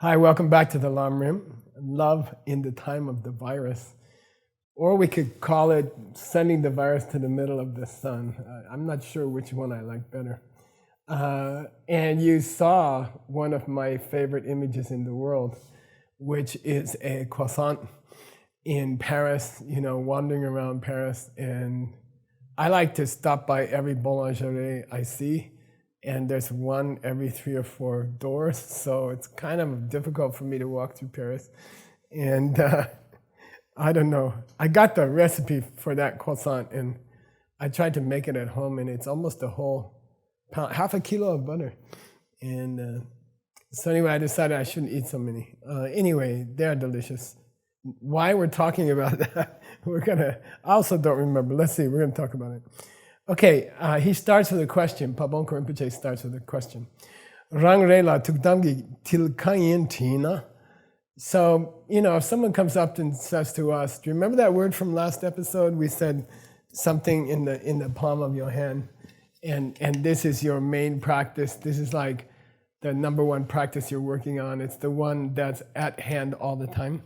Hi, welcome back to the Lamrim, Love in the Time of the Virus. Or we could call it Sending the Virus to the Middle of the Sun. I'm not sure which one I like better. And you saw one of my favorite images in the world, which is a croissant in Paris, wandering around Paris. And I like to stop by every boulangerie I see. And there's one every 3 or 4 doors, so it's kind of difficult for me to walk through Paris. And I don't know. I got the recipe for that croissant, and I tried to make it at home, and it's almost a whole pound, half a kilo of butter. And so anyway, I decided I shouldn't eat so many. Anyway, they're delicious. Why we're talking about that, I also don't remember. Let's see, we're gonna talk about it. Okay, he starts with a question. Pabongka Rinpoche starts with a question. Rang rela tukdamgi tilkayin tina. So, if someone comes up and says to us, do you remember that word from last episode? We said something in the palm of your hand, and this is your main practice. This is like the number one practice you're working on. It's the one that's at hand all the time.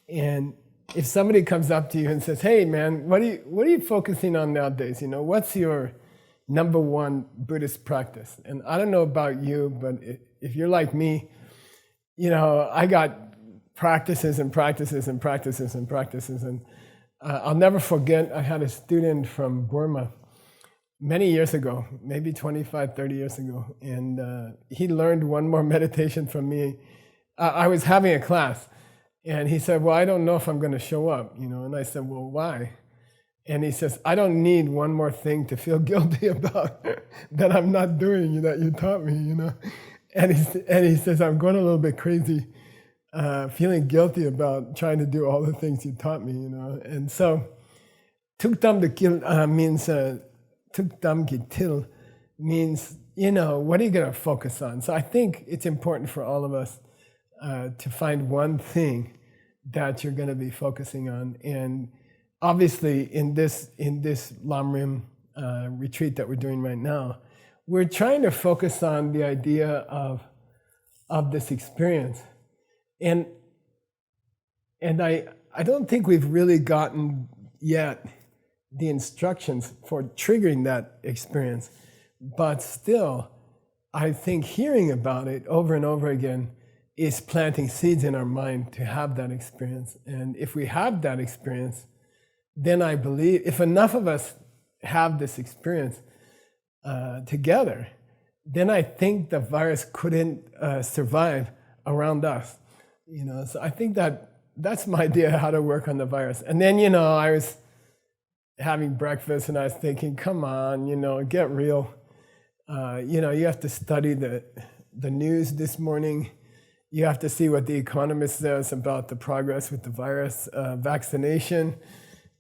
And if somebody comes up to you and says, hey man, what are you focusing on nowadays? What's your number one Buddhist practice? And I don't know about you, but if you're like me, I got practices and practices and practices and practices. And I'll never forget, I had a student from Burma many years ago, maybe 25, 30 years ago. And he learned one more meditation from me. I was having a class. And he said, well, I don't know if I'm going to show up, And I said, well, why? And he says, I don't need one more thing to feel guilty about that I'm not doing, that you taught me, And he says, I'm going a little bit crazy, feeling guilty about trying to do all the things you taught me, And so, tukdam means, tukdam gitil means, what are you going to focus on? So I think it's important for all of us to find one thing that you're going to be focusing on. And obviously in this Lamrim retreat that we're doing right now, we're trying to focus on the idea of this experience. And I don't think we've really gotten yet the instructions for triggering that experience. But still, I think hearing about it over and over again is planting seeds in our mind to have that experience. And if we have that experience, then I believe, if enough of us have this experience together, then I think the virus couldn't survive around us. So I think that's my idea how to work on the virus. And then, I was having breakfast and I was thinking, come on, get real. You have to study the news this morning. You have to see what The Economist says about the progress with the virus, vaccination.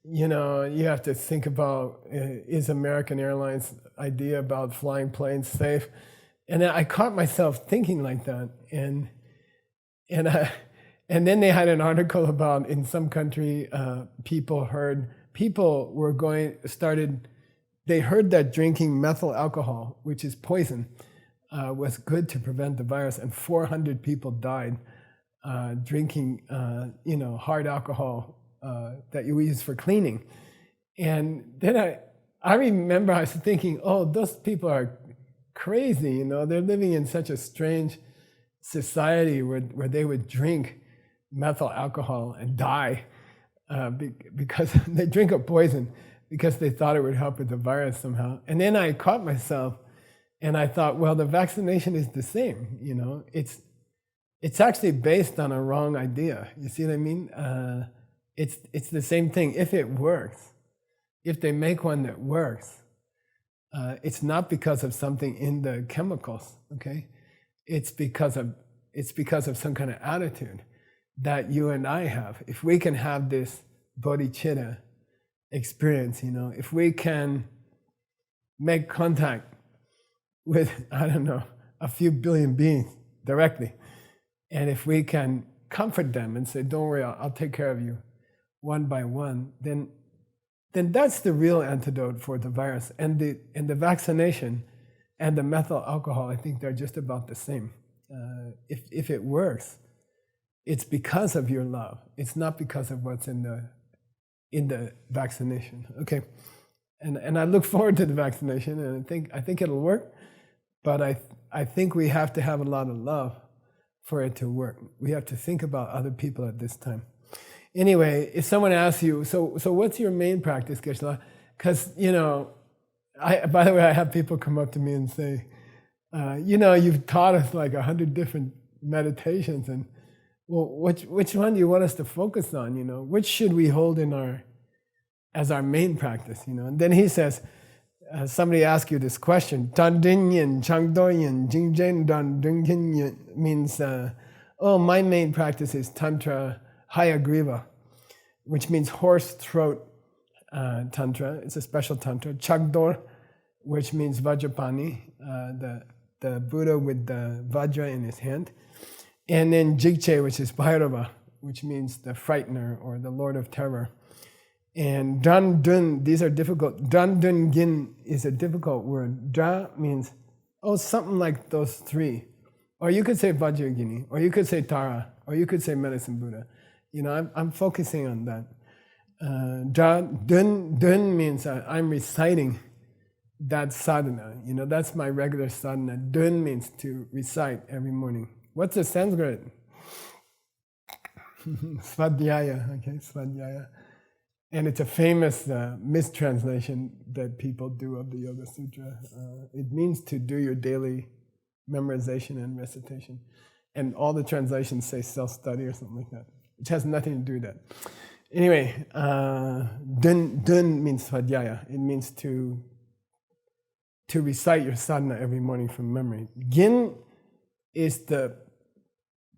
You have to think about, is American Airlines idea about flying planes safe? And I caught myself thinking like that. And then they had an article about in some country, they heard that drinking methyl alcohol, which is poison, was good to prevent the virus, and 400 people died drinking, hard alcohol that you use for cleaning. And then I remember I was thinking, oh, those people are crazy, they're living in such a strange society where they would drink methyl alcohol and die because they drink a poison because they thought it would help with the virus somehow. And then I caught myself. And I thought, well, the vaccination is the same, It's actually based on a wrong idea. You see what I mean? It's the same thing. If it works, if they make one that works, it's not because of something in the chemicals, okay? It's because of some kind of attitude that you and I have. If we can have this bodhicitta experience, if we can make contact with, a few billion beings directly. And if we can comfort them and say, don't worry, I'll take care of you one by one, then that's the real antidote for the virus. And the vaccination and the methyl alcohol, I think they're just about the same. If it works, it's because of your love. It's not because of what's in the vaccination. Okay, and I look forward to the vaccination, and I think it'll work. But I think we have to have a lot of love for it to work. We have to think about other people at this time. Anyway, if someone asks you, so what's your main practice, Geshe? Because, by the way, I have people come up to me and say, you've taught us like 100 different meditations, and well, which one do you want us to focus on? Which should we hold as our main practice? And then he says, somebody asks you this question, Dan Dinyin, Chang Doyin, Jing Jen Dan Dinyin means, my main practice is Tantra Hayagriva, which means horse throat Tantra. It's a special Tantra. Chagdor, which means Vajrapani, the Buddha with the Vajra in his hand. And then Jigche, which is Bhairava, which means the frightener or the Lord of Terror. And Dan Dun, these are difficult. Dan Dun Gin is a difficult word. Dra means, something like those three. Or you could say Vajragini, or you could say Tara, or you could say Medicine Buddha. I'm focusing on that. Dun means I'm reciting that sadhana. That's my regular sadhana. Dun means to recite every morning. What's the Sanskrit? Svadhyaya, okay, Svadhyaya. And it's a famous mistranslation that people do of the Yoga Sutra. It means to do your daily memorization and recitation. And all the translations say self-study or something like that, which has nothing to do with that. Anyway, dun means svadhyaya. It means to recite your sadhana every morning from memory. Gin is the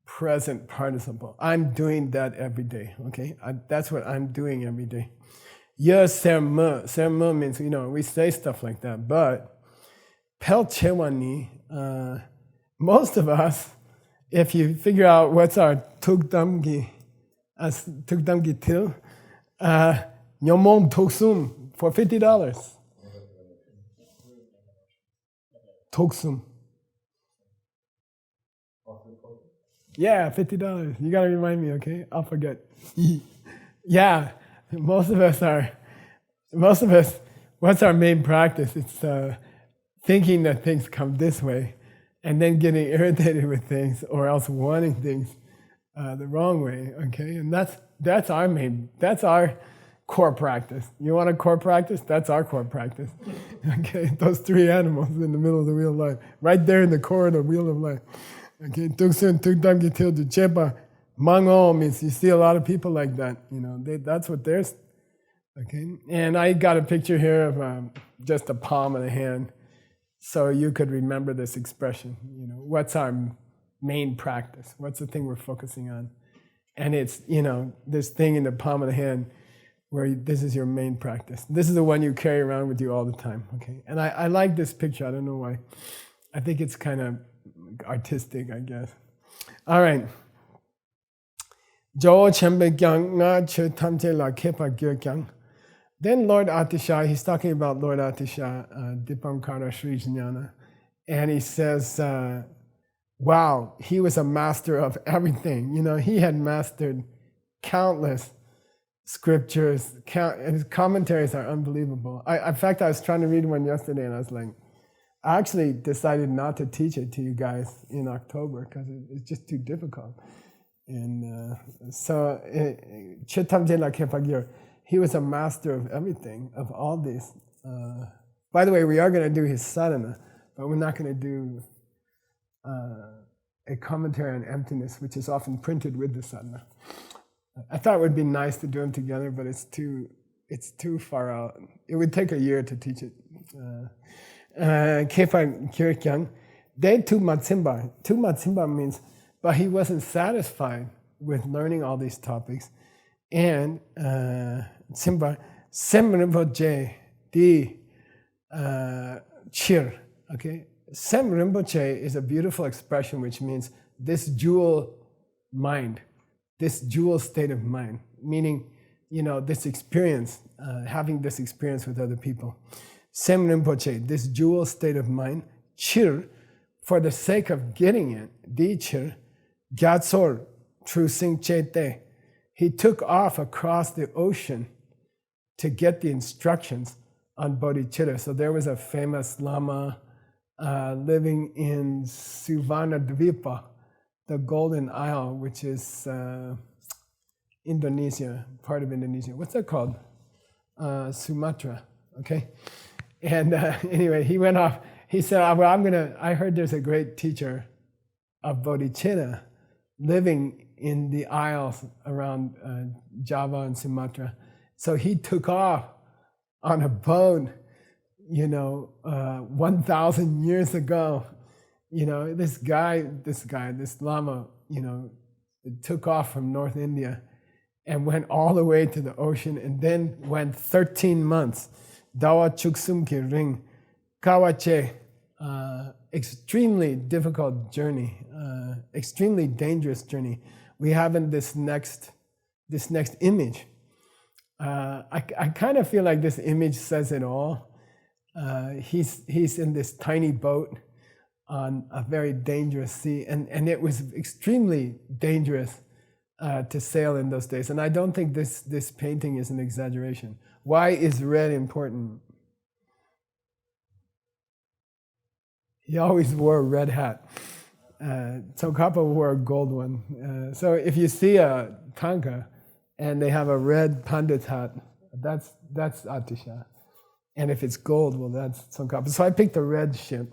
present participle. I'm doing that every day, okay? That's what I'm doing every day. Ye serme. Serme means, we say stuff like that, but pel chewani, most of us, if you figure out what's our tugdamgi til, nyomom toksum for $50. Toksum. Yeah, $50. You gotta remind me, okay? I'll forget. Yeah, most of us, what's our main practice? It's thinking that things come this way and then getting irritated with things or else wanting things the wrong way, okay? And that's our core practice. You want a core practice? That's our core practice. Okay, those three animals in the middle of the wheel of life, right there in the core of the wheel of life. Okay, tuksun tukdam gitil du chepa mango means you see a lot of people like that. That's what they're. Okay, and I got a picture here of just the palm of the hand, so you could remember this expression. What's our main practice? What's the thing we're focusing on? And it's this thing in the palm of the hand where this is your main practice. This is the one you carry around with you all the time. Okay, and I like this picture. I don't know why. I think it's kind of artistic, I guess. All right. Then Lord Atisha, he's talking about Lord Atisha, Dipankara Sri Jnana, and he says, wow, he was a master of everything. He had mastered countless scriptures, and his commentaries are unbelievable. In fact, I was trying to read one yesterday, and I was like, I actually decided not to teach it to you guys in October because it's just too difficult. And so, Chitamje Lakepagir, he was a master of everything, of all these. By the way, we are going to do his sadhana, but we're not going to do a commentary on emptiness, which is often printed with the sadhana. I thought it would be nice to do them together, but it's too far out. It would take a year to teach it. Kepa Kirkyang, they tu matsimba. Tu matsimba means, but he wasn't satisfied with learning all these topics. And Simba, Sem Rinpoche, di chir. Okay? Sem Rinpoche is a beautiful expression which means this jewel mind, this jewel state of mind, meaning, this experience, having this experience with other people. Sem Rinpoche, this jewel state of mind, chir, for the sake of getting it, di chir, gyatsor, Tru Sing Chete. He took off across the ocean to get the instructions on bodhicitta. So there was a famous Lama living in Suvarnadvipa, the Golden Isle, which is Indonesia, part of Indonesia. What's that called? Sumatra, okay? And anyway, he went off. He said, well, I heard there's a great teacher of bodhicitta living in the isles around Java and Sumatra. So he took off on a boat, 1,000 years ago. This Lama, took off from North India and went all the way to the ocean and then went 13 months. Dawa Chuksum Ki Ring, Kawache, extremely difficult journey, extremely dangerous journey. We have in this next image. I kind of feel like this image says it all. He's in this tiny boat on a very dangerous sea, and it was extremely dangerous to sail in those days. And I don't think this painting is an exaggeration. Why is red important? He always wore a red hat. Tsongkhapa wore a gold one. So if you see a tanka and they have a red pandit hat, that's Atisha. And if it's gold, well, that's Tsongkhapa. So I picked a red ship.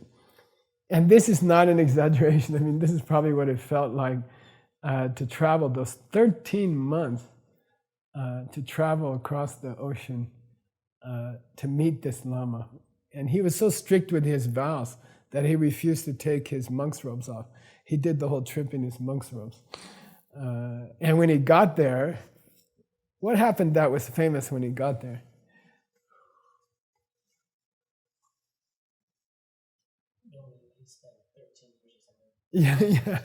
And this is not an exaggeration. I mean, this is probably what it felt like to travel those 13 months, to travel across the ocean to meet this Lama. And he was so strict with his vows that he refused to take his monk's robes off. He did the whole trip in his monk's robes. And when he got there, what happened that was famous when he got there? Yeah.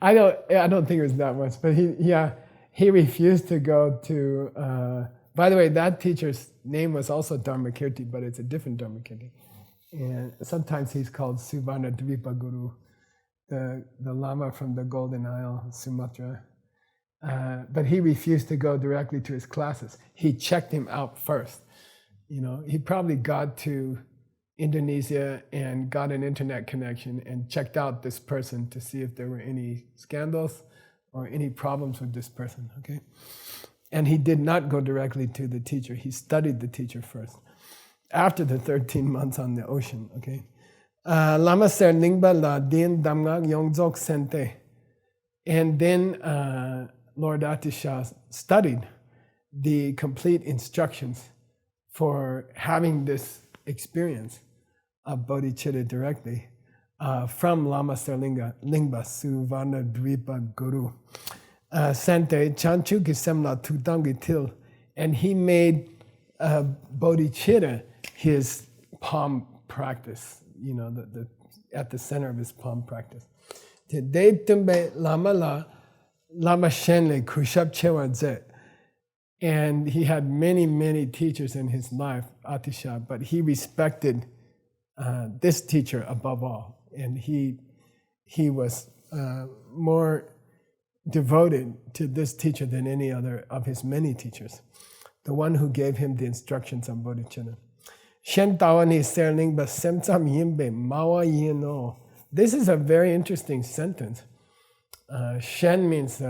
I don't think it was that much, but he refused to go to. By the way, that teacher's name was also Dharmakirti, but it's a different Dharmakirti. And sometimes he's called Suvarna Dvipa Guru, the Lama from the Golden Isle, Sumatra. But he refused to go directly to his classes. He checked him out first. He probably got to Indonesia and got an internet connection and checked out this person to see if there were any scandals or any problems with this person, okay? And he did not go directly to the teacher. He studied the teacher first, after the 13 months on the ocean, okay? Lama ser ningba la din damgak yongzok sente. And then Lord Atisha studied the complete instructions for having this experience of bodhicitta directly from Lama Serlingba Suvarna Dvipa Guru. Sante Chanchu Kisemla Tutangi Til, and he made bodhicitta his palm practice, at the center of his palm practice. Lama Shenle Kushab Chewa. And he had many, many teachers in his life, Atisha, but he respected this teacher above all. And he was more devoted to this teacher than any other of his many teachers, the one who gave him the instructions on bodhicitta. Shen Tawani Serling Basemtsam Yimbe Mawa Yino. This is a very interesting sentence. Shen means,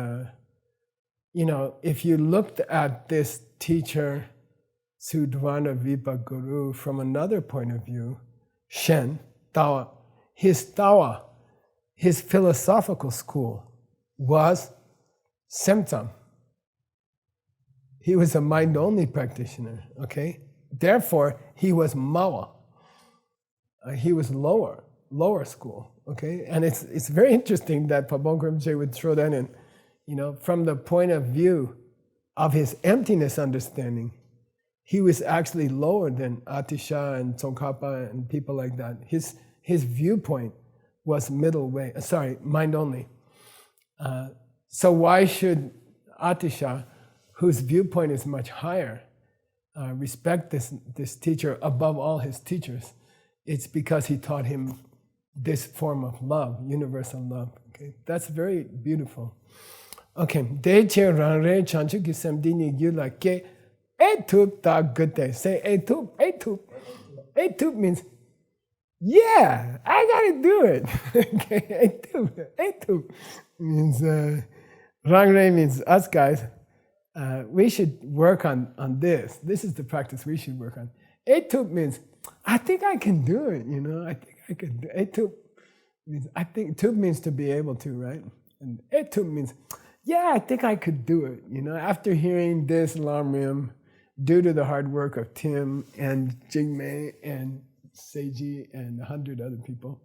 if you looked at this teacher, Sudvana Vipa Guru, from another point of view, Shen, Tawa, his philosophical school was Semtsam. He was a mind-only practitioner, okay? Therefore, he was Mawa. He was lower school, okay? And it's very interesting that Pabongka Rinpoche would throw that in. From the point of view of his emptiness understanding, he was actually lower than Atisha and Tsongkhapa and people like that. His viewpoint was mind only. So why should Atisha, whose viewpoint is much higher, respect this teacher above all his teachers? It's because he taught him this form of love, universal love. Okay, that's very beautiful. Okay, de che rang re chanchu ki sem dini gyula ke etup ta good day. Say etup, etup. Etup means, yeah, I gotta do it. Okay, etup, etup means, rang re means us guys. We should work on this. This is the practice we should work on. Etup means, I think I can do it, I think I could do it. Etup means, I think, tup means to be able to, right? And etup means, yeah, I think I could do it. After hearing this Lam Rim, due to the hard work of Tim and Jingmei and Seiji and 100 other people,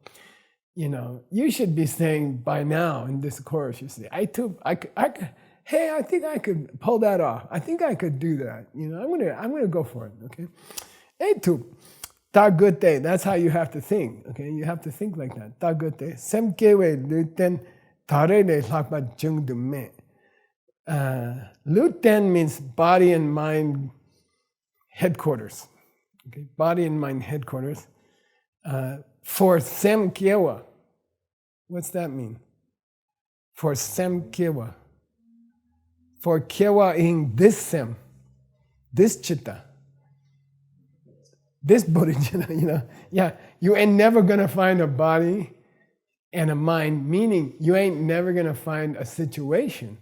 you should be saying by now in this course, you say, hey, I think I could pull that off. I think I could do that. I'm gonna go for it. Okay, etup, ta good day. That's how you have to think. Okay, you have to think like that. Ta good day. Sem kewe luten tare de lakpa jung du me. Luten means body and mind headquarters. Okay, body and mind headquarters. For sem kiewa. What's that mean? For sem kiewa. For kiewa in this sem, this chitta, this bodhicitta, you ain't never gonna find a body and a mind, meaning you ain't never gonna find a situation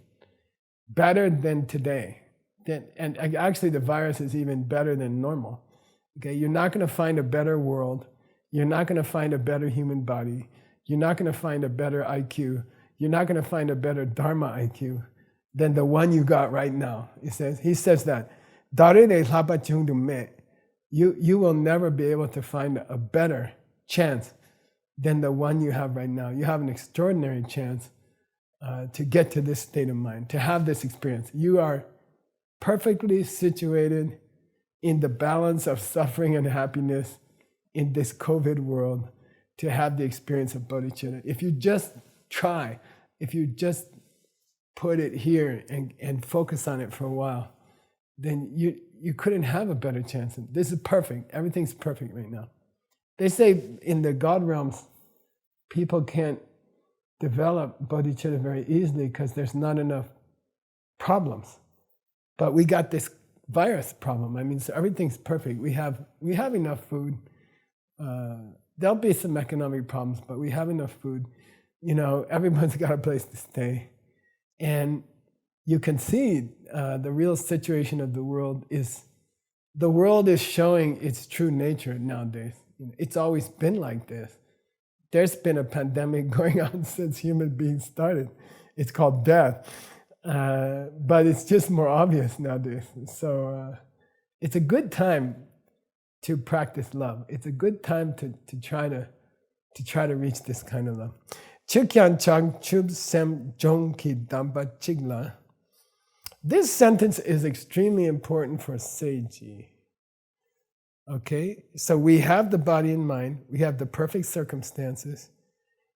better than today. And actually the virus is even better than normal. Okay, you're not gonna find a better world, you're not gonna find a better human body, you're not gonna find a better IQ, you're not gonna find a better Dharma IQ than the one you got right now. He says that you will never be able to find a better chance than the one you have right now. You have an extraordinary chance to get to this state of mind, to have this experience. You are perfectly situated in the balance of suffering and happiness in this COVID world to have the experience of bodhicitta. If you just try, if you just put it here and focus on it for a while, then you couldn't have a better chance. This is perfect. Everything's perfect right now. They say in the God realms, people can't develop bodhicitta very easily because there's not enough problems. But we got this virus problem. So everything's perfect. We have enough food. There'll be some economic problems, but we have enough food. Everyone's got a place to stay. And you can see the real situation of the world is showing its true nature nowadays. It's always been like this. There's been a pandemic going on since human beings started. It's called death. But it's just more obvious nowadays. So it's a good time to practice love. It's a good time to try to reach this kind of love. Chukyan chang chub sem jong ki dampa chigla. This sentence is extremely important for Seiji. Okay, so we have the body and mind, we have the perfect circumstances,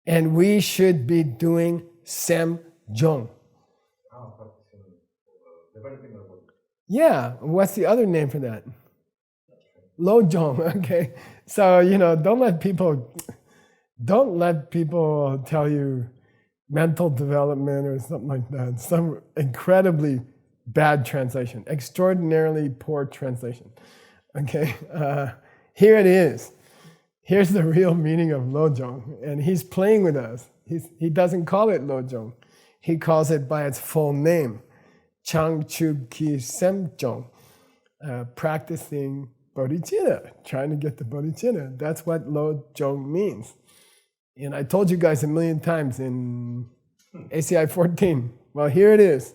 and we should be doing sem jong. Yeah, what's the other name for that? Lo jong. Okay, so don't let people tell you mental development or something like that. Some incredibly bad translation, extraordinarily poor translation. Okay, here it is. Here's the real meaning of Lojong, and he's playing with us. He doesn't call it Lojong. He calls it by its full name, Changchub Ki Semjong, practicing bodhicitta, trying to get the bodhicitta. That's what Lojong means. And I told you guys a million times in ACI 14. Well, here it is.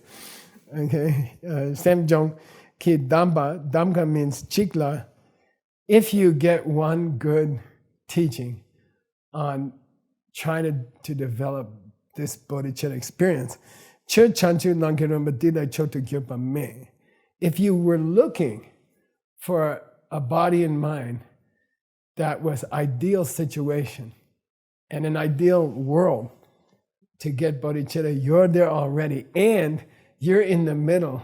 Okay, Semjong Ki Damba. Damka means chikla. If you get one good teaching on trying to develop this bodhicitta experience, if you were looking for a body and mind that was ideal situation and an ideal world to get bodhicitta, you're there already, and you're in the middle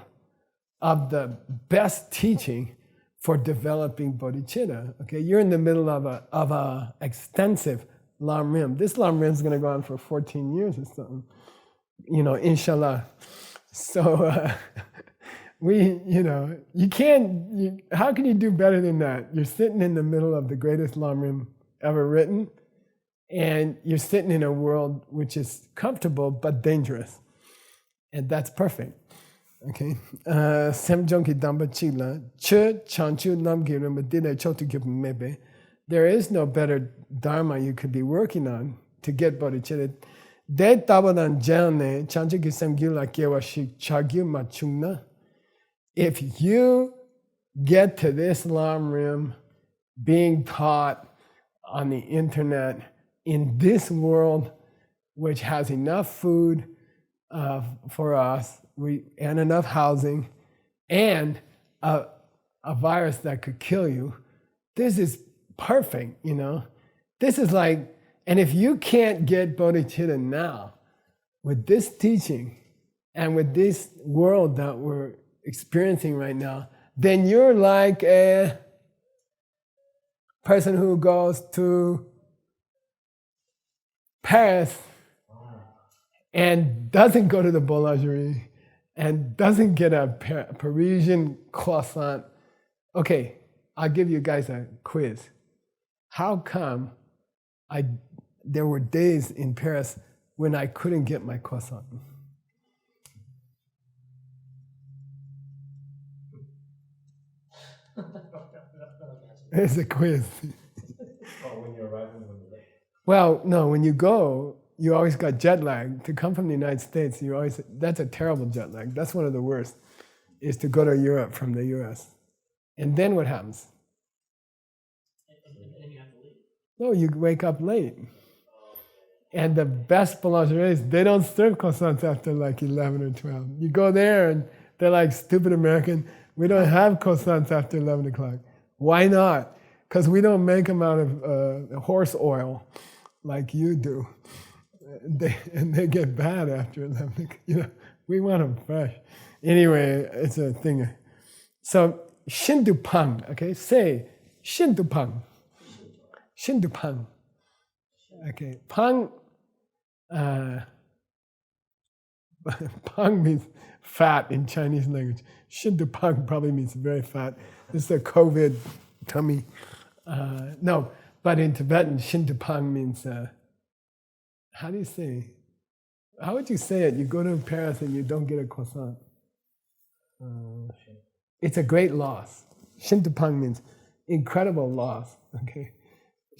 of the best teaching for developing bodhicitta. Okay, you're in the middle of a extensive Lam Rim. This Lam Rim is going to go on for 14 years or something. inshallah. So you can't, how can you do better than that? You're sitting in the middle of the greatest lamrim ever written, and you're sitting in a world which is comfortable but dangerous. And that's perfect. Okay? There is no better dharma you could be working on to get bodhicitta. If you get to this lamrim being taught on the internet in this world, which has enough food for us, and enough housing, and a virus that could kill you, this is perfect, This is like, and if you can't get bodhicitta now, with this teaching, and with this world that we're experiencing right now, then you're like a person who goes to Paris and doesn't go to the boulangerie and doesn't get a Parisian croissant. Okay, I'll give you guys a quiz. How come there were days in Paris when I couldn't get my croissant? It's a quiz. When you arrive and when you're late. Well, no, when you go, you always got jet lag. To come from the United States, that's a terrible jet lag. That's one of the worst, is to go to Europe from the US. And then what happens? And you have to leave. No, you wake up late. And the best boulangeries, they don't serve croissants after like 11 or 12. You go there and they're like, stupid American, we don't have croissants after 11 o'clock. Why not? Because we don't make them out of horse oil like you do. And they get bad after 11. We want them fresh. Anyway, it's a thing. So, Shindupang, okay? Say, Shindupang. Shindupang. Okay, Pang, Pang means fat in Chinese language. Shindupang probably means very fat. This is a COVID tummy. No, but in Tibetan, Shindupang means, how do you say? How would you say it? You go to Paris and you don't get a croissant. It's a great loss. Shindupang means incredible loss. Okay,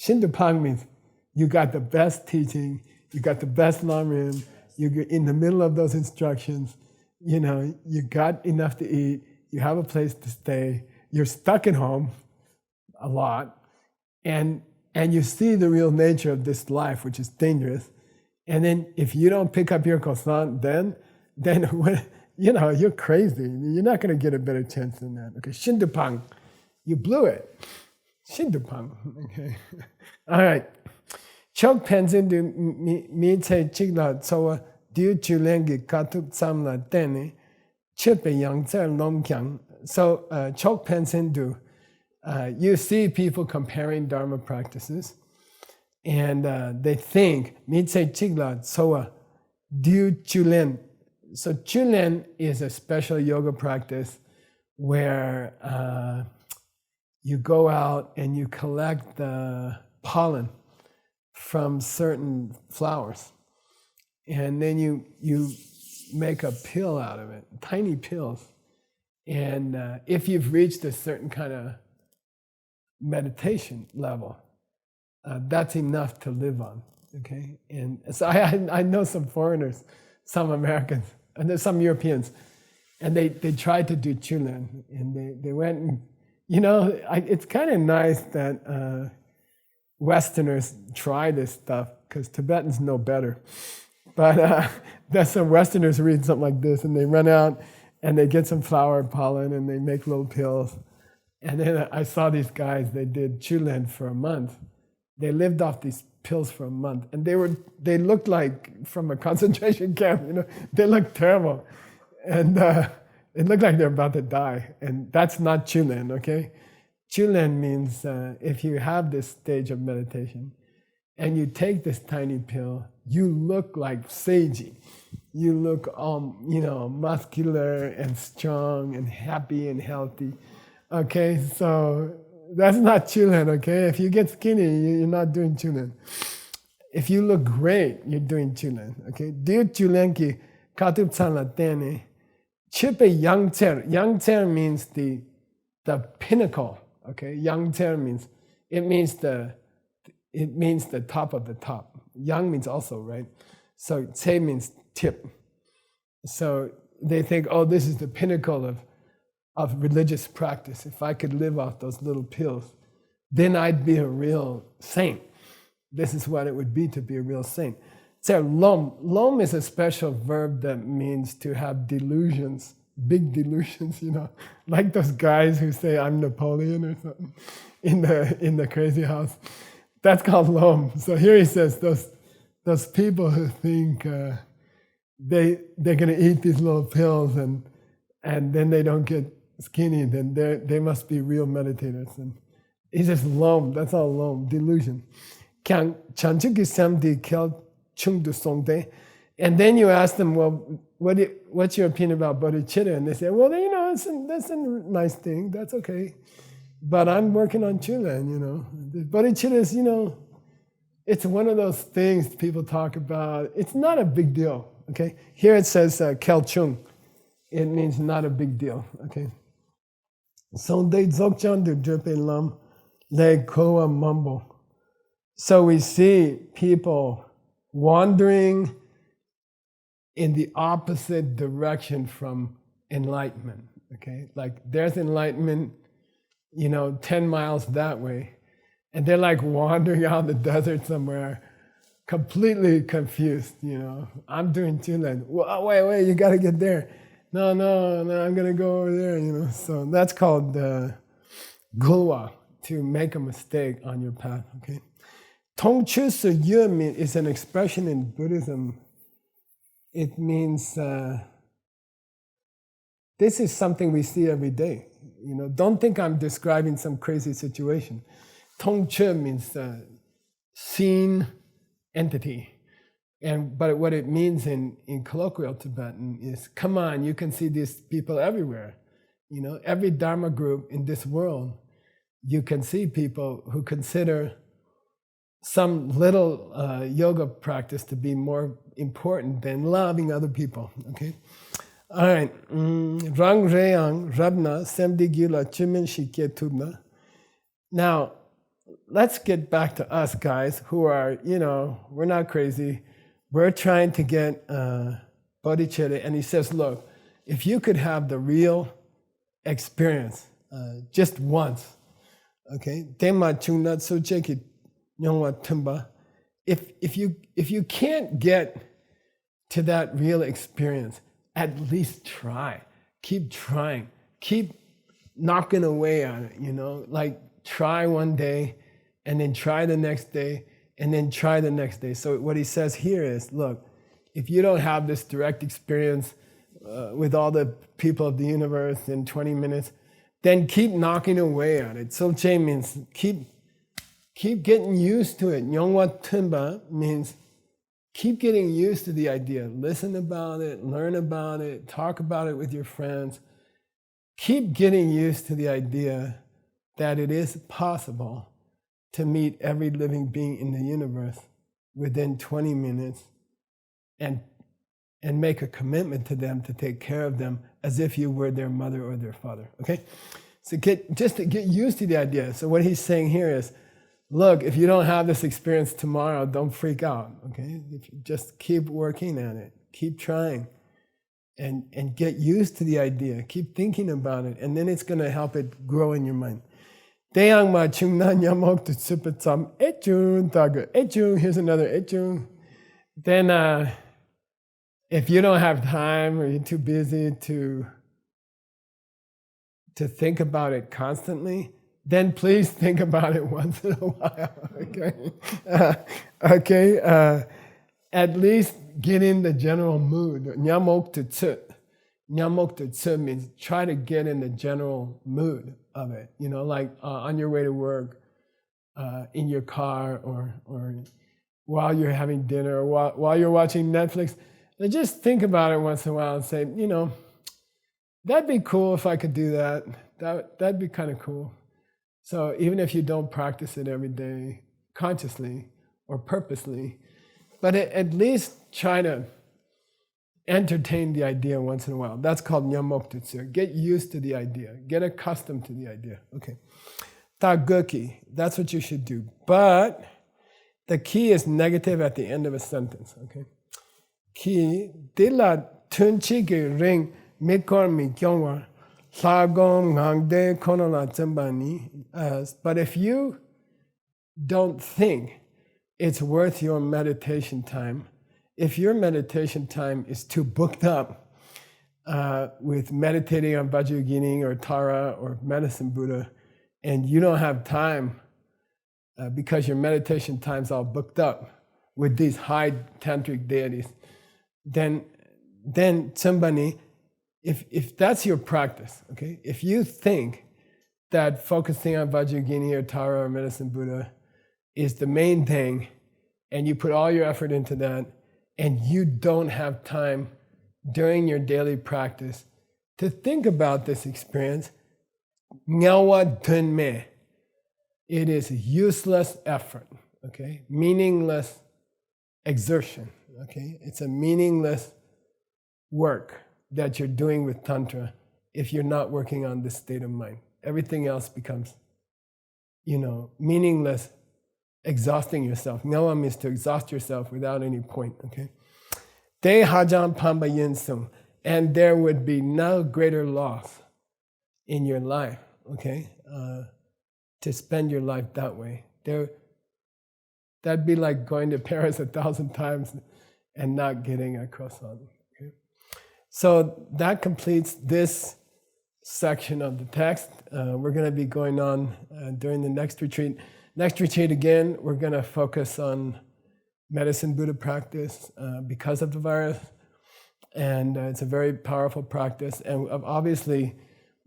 Shindupang means you got the best teaching, you got the best lamrim, you're in the middle of those instructions, you got enough to eat, you have a place to stay, you're stuck at home a lot, and you see the real nature of this life, which is dangerous. And then if you don't pick up your croissant, then when, you're crazy. You're not going to get a better chance than that. Okay, Shindupang, you blew it. Shindupang, okay. All right. Chok pensin du mi che chigla tsowa diu chulengi katuk samla tene chipe yang tser lom kyang. So chok pensin du, you see people comparing Dharma practices, and they think mi che chigla tsowa diu chulen. So chulen is a special yoga practice where you go out and you collect the pollen from certain flowers, and then you make a pill out of it, tiny pills. And if you've reached a certain kind of meditation level, that's enough to live on. Okay, and so I know some foreigners, some Americans, and there's some Europeans, and they tried to do chulen, and they went and it's kind of nice that Westerners try this stuff, because Tibetans know better. But that's some Westerners read something like this, and they run out and they get some flower pollen and they make little pills. And then I saw these guys, they did chulen for a month. They lived off these pills for a month, and they looked like from a concentration camp. They looked terrible, and it looked like they're about to die. And that's not chulen, okay? Chulen means if you have this stage of meditation and you take this tiny pill, you look like seiji. you look muscular and strong and happy and healthy. Okay, so that's not chulen, okay? If you get skinny, you're not doing chulen. If you look great, you're doing chulen, okay? Dear chulen ki katup tsala tene, chipe yangter. Yangter means the pinnacle, okay? Yangter means the top of the top. Yang means also, right? So tse means tip. So they think, oh, this is the pinnacle of religious practice. If I could live off those little pills, then I'd be a real saint. This is what it would be to be a real saint. So lom is a special verb that means to have delusions, big delusions, like those guys who say I'm Napoleon or something in the crazy house. That's called lom. So here he says those people who think they're going to eat these little pills and then they don't get skinny, then they must be real meditators. And he says lom, that's all lom, delusion. And then you ask them, well, what's your opinion about bodhicitta? And they say, well, that's a nice thing, that's okay. But I'm working on chulen, The bodhicitta is, it's one of those things people talk about. It's not a big deal, okay? Here it says kelchung. It means not a big deal, okay? So they dzogchan du drepe lam le koa mumbo. So we see people wandering in the opposite direction from enlightenment, okay? Like there's enlightenment, 10 miles that way, and they're like wandering out in the desert somewhere, completely confused, I'm doing chulen. Wait, you gotta get there. No, I'm gonna go over there, So that's called gulwa, to make a mistake on your path, okay? Tongchu su yu is an expression in Buddhism. It means this is something we see every day. Don't think I'm describing some crazy situation. Tongchu means seen entity. But what it means in colloquial Tibetan is, come on, you can see these people everywhere. Every Dharma group in this world, you can see people who consider some little yoga practice to be more important than loving other people, okay? All right. Rang reyang rabna semdigila chimin shike tubna. Now, let's get back to us guys who are, we're not crazy. We're trying to get bodhicitta, and he says, look, if you could have the real experience just once, okay? If you can't get to that real experience, at least try. Keep trying. Keep knocking away on it, like try one day, and then try the next day, and then try the next day. So what he says here is, look, if you don't have this direct experience with all the people of the universe in 20 minutes, then keep knocking away on it. Solche means keep getting used to it. Nyongwa Timba means keep getting used to the idea. Listen about it, learn about it, talk about it with your friends. Keep getting used to the idea that it is possible to meet every living being in the universe within 20 minutes and make a commitment to them to take care of them as if you were their mother or their father, okay? So just to get used to the idea. So what he's saying here is, look, if you don't have this experience tomorrow, don't freak out, okay? Just keep working at it, keep trying, and get used to the idea, keep thinking about it, and then it's gonna help it grow in your mind. Here's another echung. Then if you don't have time or you're too busy to think about it constantly, then please think about it once in a while, okay? At least get in the general mood. Nyamok tu tsu. Nyamok tu tsu means try to get in the general mood of it, like on your way to work, in your car, or while you're having dinner, or while you're watching Netflix. And just think about it once in a while and say, that'd be cool if I could do that. That'd be kind of cool. So even if you don't practice it every day consciously or purposely, but at least try to entertain the idea once in a while. That's called nyamoktutsur. Get used to the idea. Get accustomed to the idea. Okay. Taguki. That's what you should do. But the key is negative at the end of a sentence. Okay. Ki dila tunchiki ring mikor mi kyongwa sagom ngangde konola tsembani. But if you don't think it's worth your meditation time, if your meditation time is too booked up with meditating on Vajrayogini or Tara or Medicine Buddha, and you don't have time because your meditation time's all booked up with these high tantric deities, then somebody, if that's your practice, okay, if you think that focusing on Vajrayogini or Tara or Medicine Buddha is the main thing, and you put all your effort into that, and you don't have time during your daily practice to think about this experience, ngawa dunme, it is useless effort, okay? Meaningless exertion, okay? It's a meaningless work that you're doing with Tantra if you're not working on this state of mind. Everything else becomes, meaningless, exhausting yourself. Ngawa means to exhaust yourself without any point, okay? De hajan pamba yinsum, and there would be no greater loss in your life, okay? To spend your life that way. That'd be like going to Paris 1,000 times and not getting a croissant. Okay? So that completes this section of the text. We're going to be going on during the next retreat. Next retreat again, we're going to focus on Medicine Buddha practice because of the virus. And it's a very powerful practice. And obviously,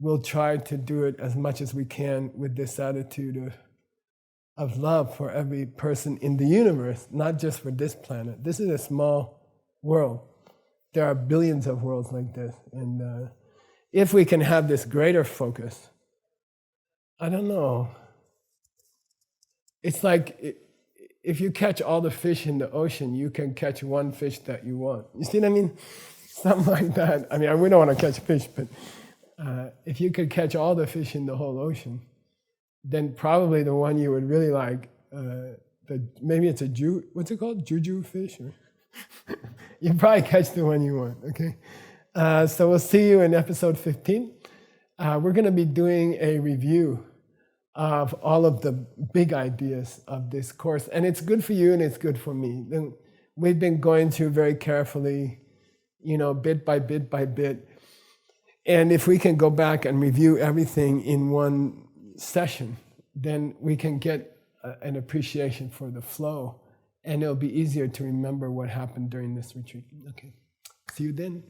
we'll try to do it as much as we can with this attitude of love for every person in the universe, not just for this planet. This is a small world. There are billions of worlds like this. And if we can have this greater focus, I don't know. It's like if you catch all the fish in the ocean, you can catch one fish that you want. You see what I mean? Something like that. I mean, we don't want to catch fish, but if you could catch all the fish in the whole ocean, then probably the one you would really like, maybe it's what's it called? Juju fish? You probably catch the one you want, okay? So we'll see you in episode 15. We're going to be doing a review of all of the big ideas of this course. And it's good for you and it's good for me. We've been going through very carefully, bit by bit by bit. And if we can go back and review everything in one session, then we can get an appreciation for the flow. And it'll be easier to remember what happened during this retreat. Okay. See you then.